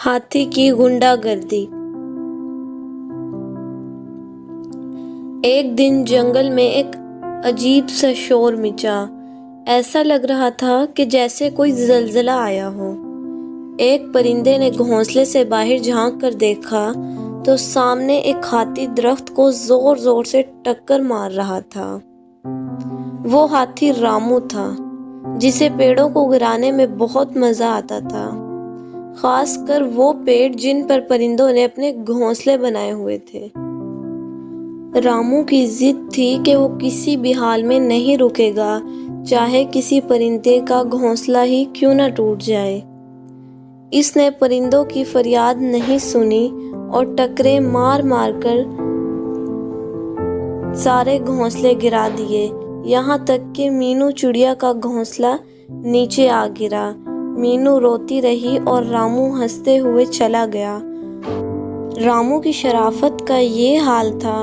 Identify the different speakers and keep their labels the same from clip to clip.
Speaker 1: हाथी की गुंडागर्दी। एक दिन जंगल में एक अजीब सा शोर मचा। ऐसा लग रहा था कि जैसे कोई जलजला आया हो। एक परिंदे ने घोंसले से बाहर झांक कर देखा तो सामने एक हाथी दरख्त को जोर जोर से टक्कर मार रहा था। वो हाथी रामू था, जिसे पेड़ों को गिराने में बहुत मजा आता था, खासकर वो पेड़ जिन पर परिंदों ने अपने घोंसले बनाए हुए थे। रामू की जिद थी कि वो किसी भी हाल में नहीं रुकेगा, चाहे किसी परिंदे का घोंसला ही क्यों न टूट जाए। इसने परिंदों की फरियाद नहीं सुनी और टकरे मार मार कर सारे घोंसले गिरा दिए, यहाँ तक कि मीनू चिड़िया का घोंसला नीचे आ गिरा। मीनू रोती रही और रामू हंसते हुए चला गया। रामू की शराफत का ये हाल था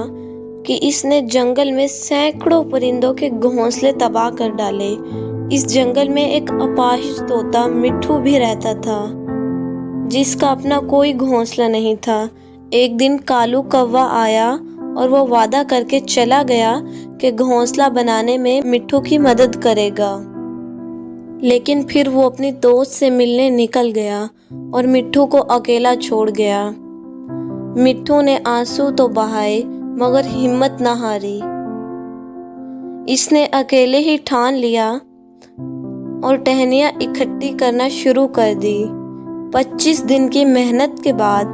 Speaker 1: कि इसने जंगल में सैकड़ों परिंदों के घोंसले तबाह कर डाले। इस जंगल में एक अपाहिज तोता मिट्ठू भी रहता था, जिसका अपना कोई घोंसला नहीं था। एक दिन कालू कौवा आया और वो वादा करके चला गया कि घोंसला बनाने में मिट्ठू की मदद करेगा। लेकिन फिर वो अपनी दोस्त से मिलने निकल गया और मिट्ठू को अकेला छोड़ गया। मिट्ठू ने आंसू तो बहाए मगर हिम्मत न हारी। इसने अकेले ही ठान लिया और टहनियाँ इकट्ठी करना शुरू कर दी। 25 दिन की मेहनत के बाद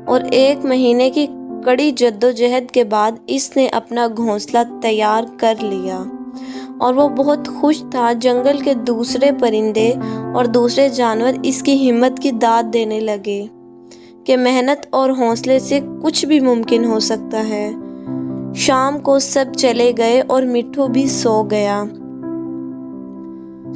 Speaker 1: और 1 महीने की कड़ी जद्दोजहद के बाद इसने अपना घोंसला तैयार कर लिया और वो बहुत खुश था। जंगल के दूसरे परिंदे और दूसरे जानवर इसकी हिम्मत की दाद देने लगे कि मेहनत और हौसले से कुछ भी मुमकिन हो सकता है। शाम को सब चले गए और मिट्ठू भी सो गया।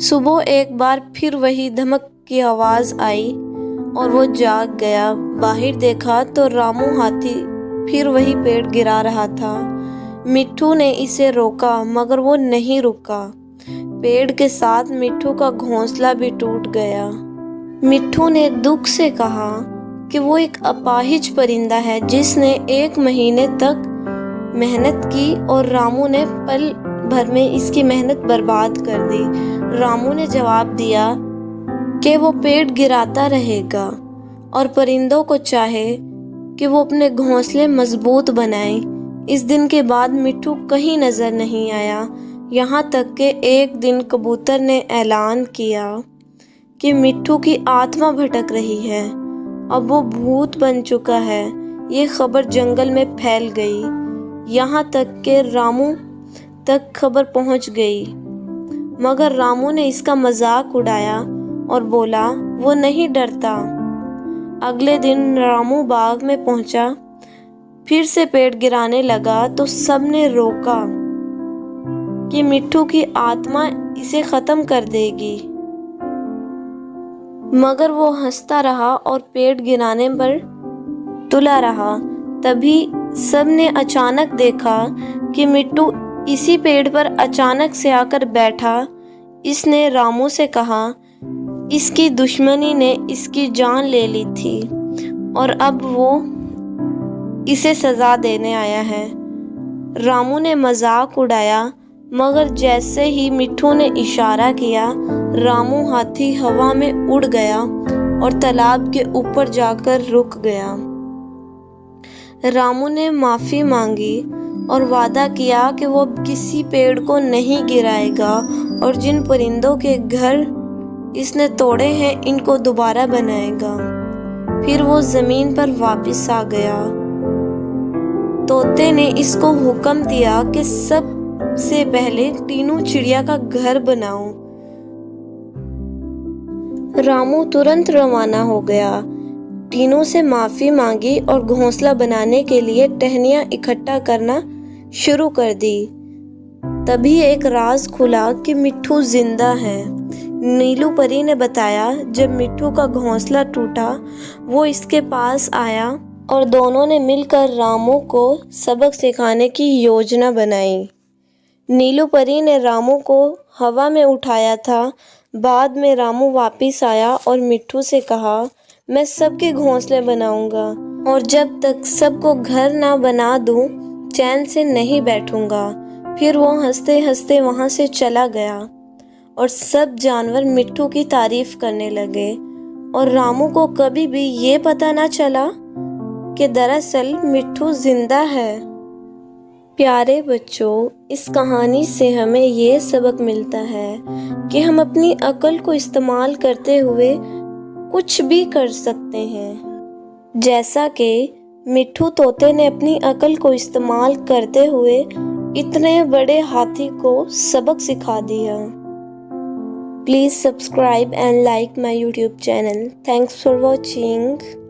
Speaker 1: सुबह एक बार फिर वही धमक की आवाज आई और वो जाग गया। बाहर देखा तो रामू हाथी फिर वही पेड़ गिरा रहा था। मिट्ठू ने इसे रोका मगर वो नहीं रुका। पेड़ के साथ मिट्ठू का घोंसला भी टूट गया। मिट्ठू ने दुख से कहा कि वो एक अपाहिज परिंदा है जिसने 1 महीने तक मेहनत की और रामू ने पल भर में इसकी मेहनत बर्बाद कर दी। रामू ने जवाब दिया कि वो पेड़ गिराता रहेगा और परिंदों को चाहे कि वो अपने घोंसले मजबूत बनाएं। इस दिन के बाद मिट्ठू कहीं नजर नहीं आया, यहाँ तक कि एक दिन कबूतर ने ऐलान किया कि मिट्ठू की आत्मा भटक रही है, अब वो भूत बन चुका है। ये खबर जंगल में फैल गई, यहाँ तक कि रामू तक खबर पहुँच गई। मगर रामू ने इसका मजाक उड़ाया और बोला वो नहीं डरता। अगले दिन रामू बाग में पहुंचा, फिर से पेड़ गिराने लगा तो सबने रोका कि मिट्ठू की आत्मा इसे खत्म कर देगी, मगर वो हंसता रहा और पेड़ गिराने पर तुला रहा। तभी सबने अचानक देखा कि मिट्ठू इसी पेड़ पर अचानक से आकर बैठा। इसने रामू से कहा इसकी दुश्मनी ने इसकी जान ले ली थी और अब वो इसे सजा देने आया है। रामू ने मजाक उड़ाया मगर जैसे ही मिट्ठू ने इशारा किया, रामू हाथी हवा में उड़ गया और तालाब के ऊपर जाकर रुक गया। रामू ने माफी मांगी और वादा किया कि वो अब किसी पेड़ को नहीं गिराएगा और जिन परिंदों के घर इसने तोड़े हैं इनको दोबारा बनाएगा। फिर वो जमीन पर वापस आ गया। तोते ने इसको हुक्म दिया कि सबसे पहले टीनू चिड़िया का घर बनाओ। रामू तुरंत रवाना हो गया, टीनू से माफी मांगी और घोंसला बनाने के लिए टहनियाँ इकट्ठा करना शुरू कर दी। तभी एक राज खुला कि मिट्ठू जिंदा है। नीलू परी ने बताया जब मिट्ठू का घोंसला टूटा वो इसके पास आया और दोनों ने मिलकर रामू को सबक सिखाने की योजना बनाई। नीलू परी ने रामू को हवा में उठाया था। बाद में रामू वापस आया और मिट्ठू से कहा मैं सबके घोंसले बनाऊंगा और जब तक सबको घर ना बना दूं, चैन से नहीं बैठूंगा। फिर वो हंसते हंसते वहां से चला गया और सब जानवर मिट्ठू की तारीफ करने लगे और रामू को कभी भी ये पता ना चला कि दरअसल मिट्ठू जिंदा है। प्यारे बच्चों, इस कहानी से हमें ये सबक मिलता है कि हम अपनी अक्ल को इस्तेमाल करते हुए कुछ भी कर सकते हैं। जैसा कि मिट्ठू तोते ने अपनी अक्ल को इस्तेमाल करते हुए इतने बड़े हाथी को सबक सिखा दिया। Please subscribe and like my YouTube channel. Thanks for watching.